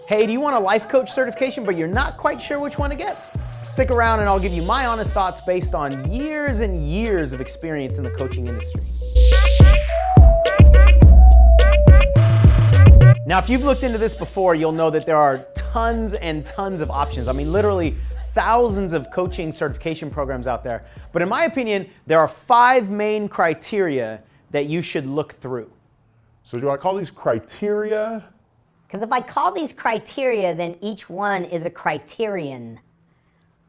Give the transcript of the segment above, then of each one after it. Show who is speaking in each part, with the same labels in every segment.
Speaker 1: Hey, do you want a life coach certification, but you're not quite sure which one to get? Stick around and I'll give you my honest thoughts based on years and years of experience in the coaching industry. Now, if you've looked into this before, you'll know that there are tons and tons of options. I mean, literally thousands of coaching certification programs out there. But in my opinion, there are 5 main criteria that you should look through.
Speaker 2: So do I call these criteria?
Speaker 3: Because if I call these criteria, then each one is a criterion,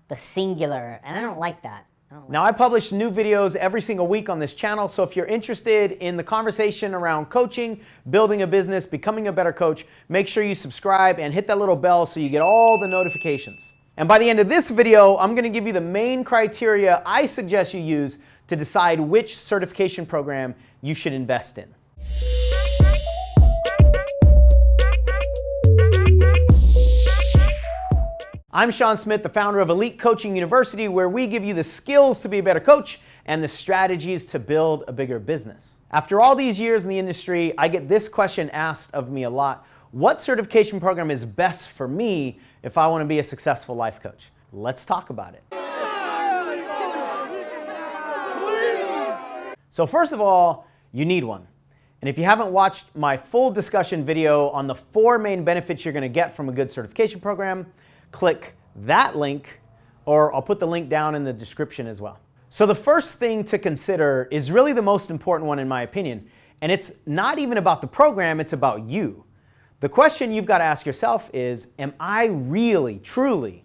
Speaker 3: the singular, and I don't like that.
Speaker 1: Now, I publish new videos every single week on this channel, so if you're interested in the conversation around coaching, building a business, becoming a better coach, make sure you subscribe and hit that little bell so you get all the notifications. And by the end of this video, I'm going to give you the main criteria I suggest you use to decide which certification program you should invest in. I'm Sean Smith, the founder of Elite Coaching University, where we give you the skills to be a better coach and the strategies to build a bigger business. After all these years in the industry, I get this question asked of me a lot. What certification program is best for me if I want to be a successful life coach? Let's talk about it. So first of all, you need one. And if you haven't watched my full discussion video on the 4 main benefits you're going to get from a good certification program, click that link, or I'll put the link down in the description as well. So the first thing to consider is really the most important one in my opinion, and it's not even about the program, it's about you. The question you've got to ask yourself is, am I really, truly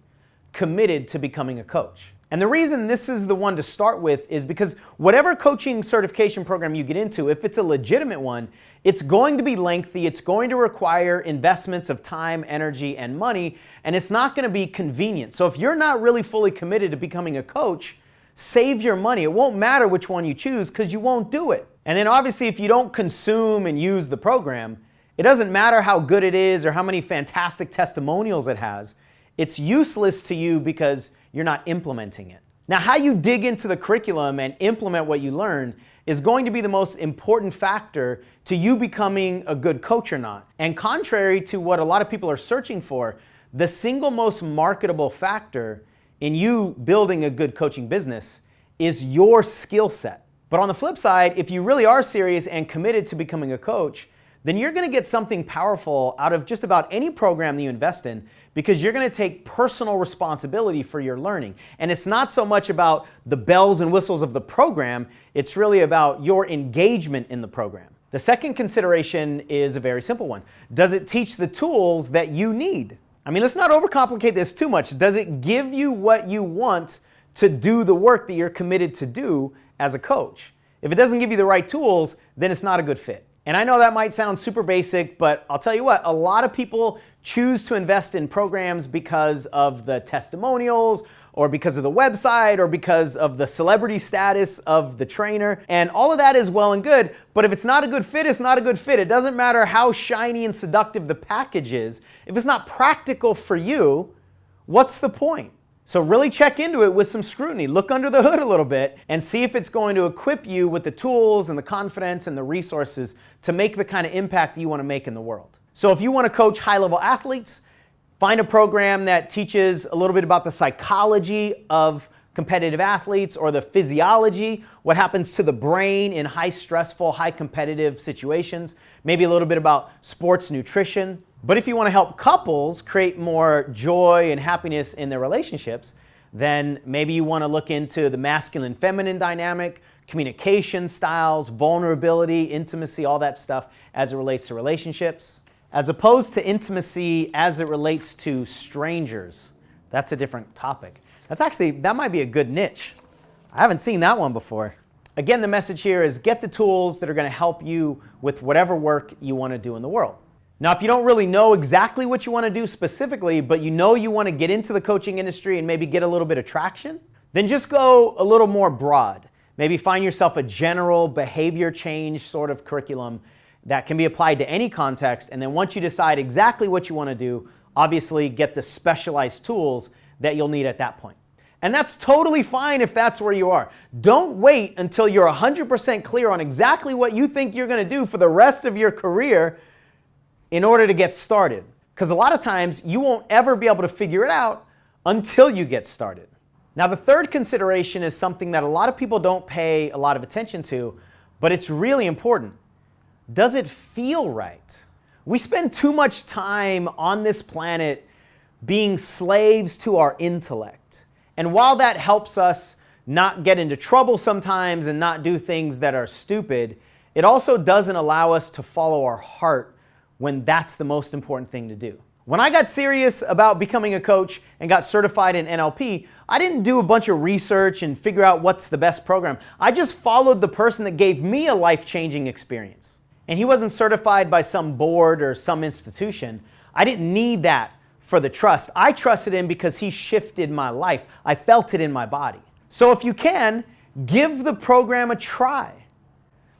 Speaker 1: committed to becoming a coach? And the reason this is the one to start with is because whatever coaching certification program you get into, if it's a legitimate one, it's going to be lengthy, it's going to require investments of time, energy, and money, and it's not going to be convenient. So if you're not really fully committed to becoming a coach, save your money. It won't matter which one you choose because you won't do it. And then obviously if you don't consume and use the program, it doesn't matter how good it is or how many fantastic testimonials it has. It's useless to you because you're not implementing it. Now, how you dig into the curriculum and implement what you learn is going to be the most important factor to you becoming a good coach or not. And contrary to what a lot of people are searching for, the single most marketable factor in you building a good coaching business is your skill set. But on the flip side, if you really are serious and committed to becoming a coach, then you're going to get something powerful out of just about any program that you invest in, because you're going to take personal responsibility for your learning. And it's not so much about the bells and whistles of the program, it's really about your engagement in the program. The second consideration is a very simple one. Does it teach the tools that you need? I mean, let's not overcomplicate this too much. Does it give you what you want to do the work that you're committed to do as a coach? If it doesn't give you the right tools, then it's not a good fit. And I know that might sound super basic, but I'll tell you what, a lot of people choose to invest in programs because of the testimonials, or because of the website, or because of the celebrity status of the trainer. And all of that is well and good, but if it's not a good fit, it's not a good fit. It doesn't matter how shiny and seductive the package is. If it's not practical for you, what's the point? So really check into it with some scrutiny. Look under the hood a little bit and see if it's going to equip you with the tools and the confidence and the resources to make the kind of impact that you want to make in the world. So if you want to coach high-level athletes, find a program that teaches a little bit about the psychology of competitive athletes, or the physiology, what happens to the brain in high stressful, high competitive situations, maybe a little bit about sports nutrition. But if you want to help couples create more joy and happiness in their relationships, then maybe you want to look into the masculine-feminine dynamic, communication styles, vulnerability, intimacy, all that stuff as it relates to relationships, as opposed to intimacy as it relates to strangers. That's a different topic. That might be a good niche. I haven't seen that one before. Again, the message here is get the tools that are going to help you with whatever work you want to do in the world. Now, if you don't really know exactly what you want to do specifically, but you know you want to get into the coaching industry and maybe get a little bit of traction, then just go a little more broad. Maybe find yourself a general behavior change sort of curriculum that can be applied to any context. And then once you decide exactly what you want to do, obviously get the specialized tools that you'll need at that point. And that's totally fine if that's where you are. Don't wait until you're 100% clear on exactly what you think you're going to do for the rest of your career in order to get started. Because a lot of times you won't ever be able to figure it out until you get started. Now, the third consideration is something that a lot of people don't pay a lot of attention to, but it's really important. Does it feel right? We spend too much time on this planet being slaves to our intellect. And while that helps us not get into trouble sometimes and not do things that are stupid, it also doesn't allow us to follow our heart when that's the most important thing to do. When I got serious about becoming a coach and got certified in NLP, I didn't do a bunch of research and figure out what's the best program. I just followed the person that gave me a life-changing experience. And he wasn't certified by some board or some institution. I didn't need that for the trust. I trusted him because he shifted my life. I felt it in my body. So if you can, give the program a try.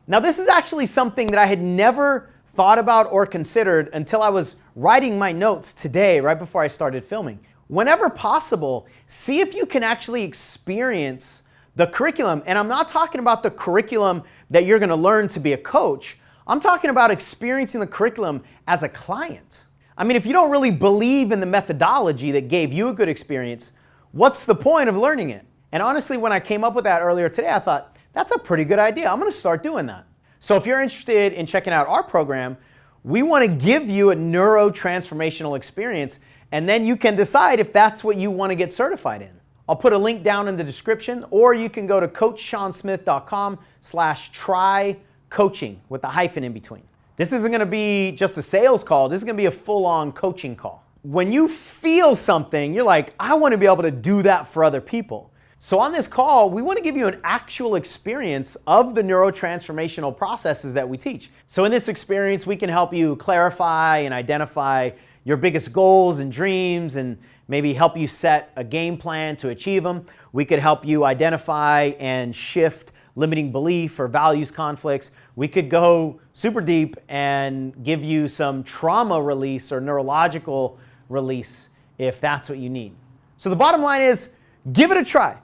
Speaker 1: Now, this is actually something that I had never thought about or considered until I was writing my notes today, right before I started filming. Whenever possible, see if you can actually experience the curriculum. And I'm not talking about the curriculum that you're going to learn to be a coach. I'm talking about experiencing the curriculum as a client. I mean, if you don't really believe in the methodology that gave you a good experience, what's the point of learning it? And honestly, when I came up with that earlier today, I thought, that's a pretty good idea. I'm going to start doing that. So if you're interested in checking out our program, we want to give you a neuro-transformational experience, and then you can decide if that's what you want to get certified in. I'll put a link down in the description, or you can go to coachshaunsmith.com/try-coaching with a hyphen in between. This isn't going to be just a sales call. This is going to be a full-on coaching call. When you feel something, you're like, I want to be able to do that for other people. So on this call, we want to give you an actual experience of the neurotransformational processes that we teach. So in this experience, we can help you clarify and identify your biggest goals and dreams and maybe help you set a game plan to achieve them. We could help you identify and shift limiting belief or values conflicts. We could go super deep and give you some trauma release or neurological release if that's what you need. So the bottom line is, give it a try.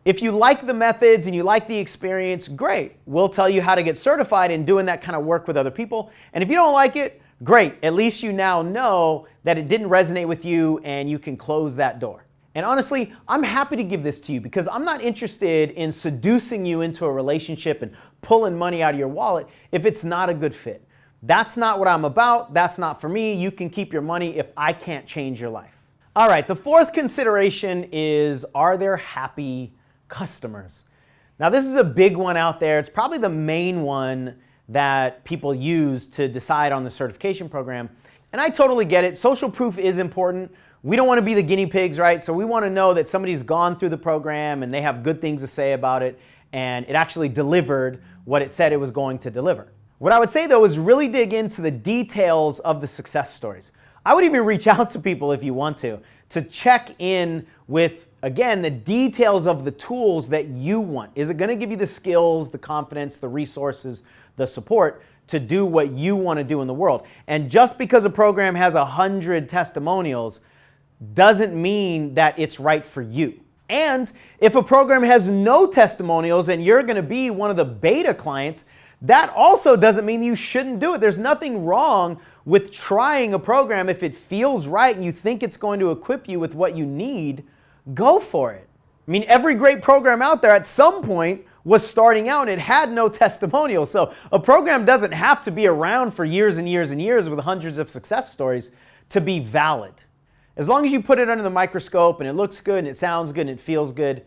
Speaker 1: If you like the methods and you like the experience, great. We'll tell you how to get certified in doing that kind of work with other people. And if you don't like it, great. At least you now know that it didn't resonate with you and you can close that door. And honestly, I'm happy to give this to you because I'm not interested in seducing you into a relationship and pulling money out of your wallet if it's not a good fit. That's not what I'm about. That's not for me. You can keep your money if I can't change your life. All right, the fourth consideration is, are there happy customers? Now, this is a big one out there. It's probably the main one that people use to decide on the certification program. And I totally get it. Social proof is important. We don't want to be the guinea pigs, right? So we want to know that somebody's gone through the program and they have good things to say about it and it actually delivered what it said it was going to deliver. What I would say, though, is really dig into the details of the success stories. I would even reach out to people if you want to check in with, again, the details of the tools that you want. Is it going to give you the skills, the confidence, the resources, the support to do what you want to do in the world? And just because a program has 100 testimonials doesn't mean that it's right for you. And if a program has no testimonials and you're going to be one of the beta clients, that also doesn't mean you shouldn't do it. There's nothing wrong with trying a program. If it feels right and you think it's going to equip you with what you need, go for it. I mean, every great program out there at some point was starting out and it had no testimonials. So a program doesn't have to be around for years and years and years with hundreds of success stories to be valid. As long as you put it under the microscope and it looks good and it sounds good and it feels good,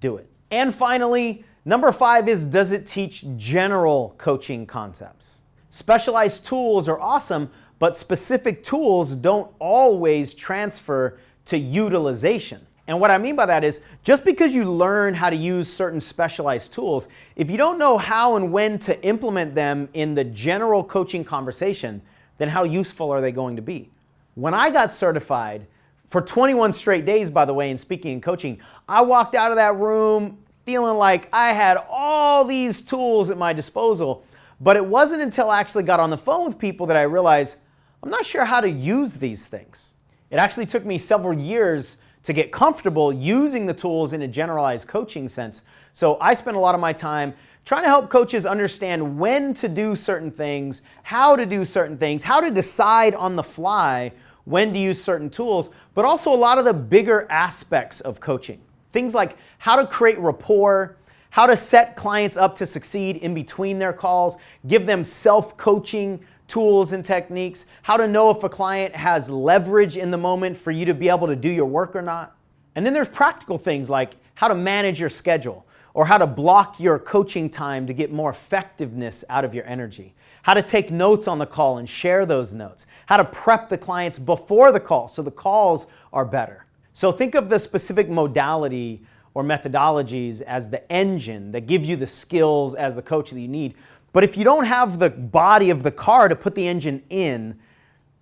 Speaker 1: do it. And finally, number 5 is, does it teach general coaching concepts? Specialized tools are awesome, but specific tools don't always transfer to utilization. And what I mean by that is, just because you learn how to use certain specialized tools, if you don't know how and when to implement them in the general coaching conversation, then how useful are they going to be? When I got certified, for 21 straight days, by the way, in speaking and coaching, I walked out of that room feeling like I had all these tools at my disposal. But it wasn't until I actually got on the phone with people that I realized I'm not sure how to use these things. It actually took me several years to get comfortable using the tools in a generalized coaching sense. So I spent a lot of my time trying to help coaches understand when to do certain things, how to do certain things, how to decide on the fly when to use certain tools, but also a lot of the bigger aspects of coaching. Things like how to create rapport, how to set clients up to succeed in between their calls, give them self-coaching tools and techniques, how to know if a client has leverage in the moment for you to be able to do your work or not. And then there's practical things like how to manage your schedule or how to block your coaching time to get more effectiveness out of your energy, how to take notes on the call and share those notes, how to prep the clients before the call so the calls are better. So think of the specific modality or methodologies as the engine that gives you the skills as the coach that you need. But if you don't have the body of the car to put the engine in,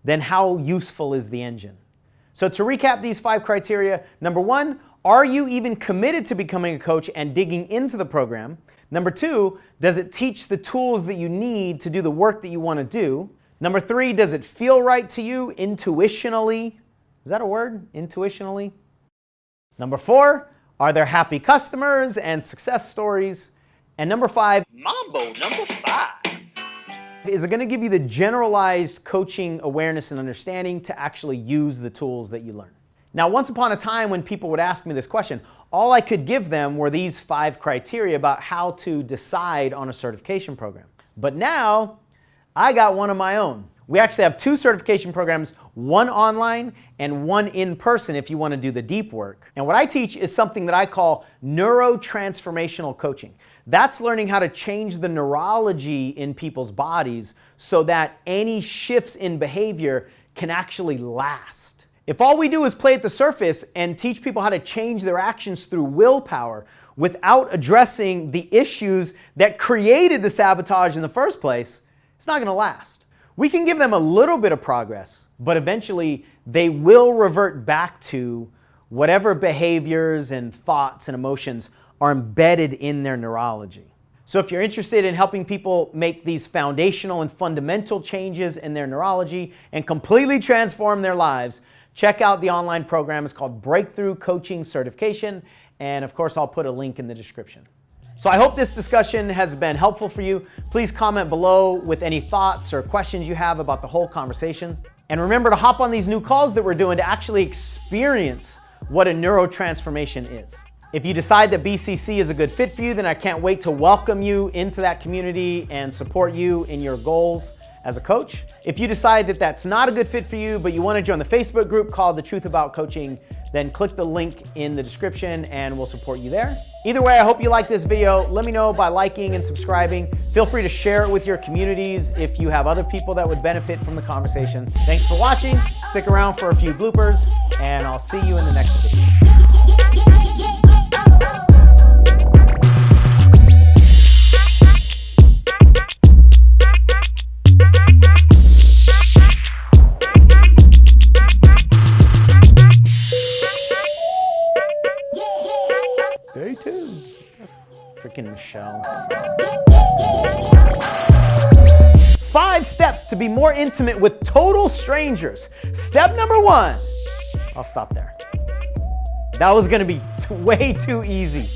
Speaker 1: then how useful is the engine? So to recap these 5 criteria, number 1, are you even committed to becoming a coach and digging into the program? Number 2, does it teach the tools that you need to do the work that you want to do? Number 3, does it feel right to you intuitionally? Is that a word? Intuitionally? Number 4, are there happy customers and success stories? And number 5, Mambo number 5. Is it going to give you the generalized coaching awareness and understanding to actually use the tools that you learn? Now, once upon a time when people would ask me this question, all I could give them were these 5 criteria about how to decide on a certification program. But now, I got one of my own. We actually have 2 certification programs, one online and one in person if you want to do the deep work. And what I teach is something that I call neurotransformational coaching. That's learning how to change the neurology in people's bodies so that any shifts in behavior can actually last. If all we do is play at the surface and teach people how to change their actions through willpower without addressing the issues that created the sabotage in the first place, it's not going to last. We can give them a little bit of progress, but eventually they will revert back to whatever behaviors and thoughts and emotions are embedded in their neurology. So if you're interested in helping people make these foundational and fundamental changes in their neurology and completely transform their lives, check out the online program. It's called Breakthrough Coaching Certification. And of course, I'll put a link in the description. So I hope this discussion has been helpful for you. Please comment below with any thoughts or questions you have about the whole conversation. And remember to hop on these new calls that we're doing to actually experience what a neurotransformation is. If you decide that BCC is a good fit for you, then I can't wait to welcome you into that community and support you in your goals as a coach. If you decide that that's not a good fit for you, but you want to join the Facebook group called The Truth About Coaching, then click the link in the description and we'll support you there. Either way, I hope you like this video. Let me know by liking and subscribing. Feel free to share it with your communities if you have other people that would benefit from the conversation. Thanks for watching. Stick around for a few bloopers, and I'll see you in the next video. Stay tuned. Freaking Michelle. 5 steps to be more intimate with total strangers. Step number 1. I'll stop there. That was going to be way too easy.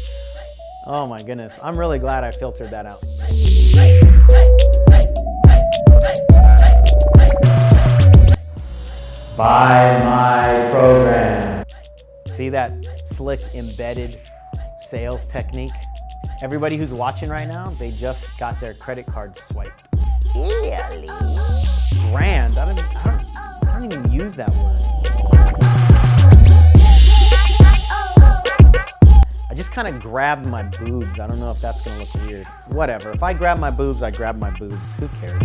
Speaker 1: Oh my goodness. I'm really glad I filtered that out. Buy my program. See that slick embedded sales technique? Everybody who's watching right now, they just got their credit card swiped. Really? Grand. I don't even use that word. I just kind of grabbed my boobs. I don't know if that's gonna look weird. Whatever. If I grab my boobs, I grab my boobs. Who cares?